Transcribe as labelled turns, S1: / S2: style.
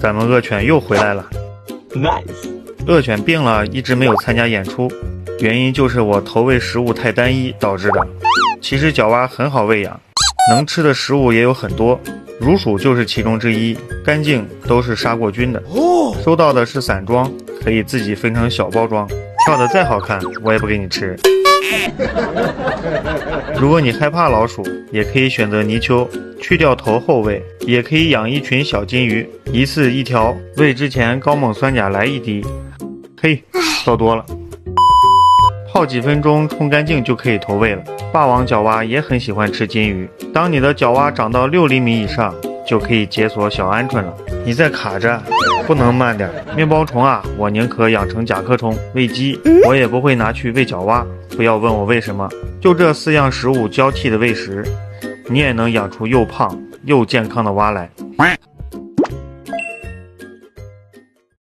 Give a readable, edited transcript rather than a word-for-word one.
S1: 咱们恶犬又回来了。
S2: Nice。
S1: 恶犬病了，一直没有参加演出，原因就是我投喂食物太单一导致的。其实角蛙很好喂养，能吃的食物也有很多，乳鼠就是其中之一，干净都是杀过菌的。收到的是散装，可以自己分成小包装，跳得再好看我也不给你吃。如果你害怕老鼠，也可以选择泥鳅，去掉头后喂，也可以养一群小金鱼，一次一条，喂之前高锰酸钾来1滴。嘿，倒多了。泡几分钟冲干净就可以投喂了。霸王角蛙也很喜欢吃金鱼，当你的角蛙长到6厘米以上，就可以解锁小鹌鹑了。你再卡着，不能慢点。面包虫啊，我宁可养成甲壳虫喂鸡，我也不会拿去喂角蛙。不要问我为什么，就这4样食物交替的喂食，你也能养出又胖又健康的蛙来。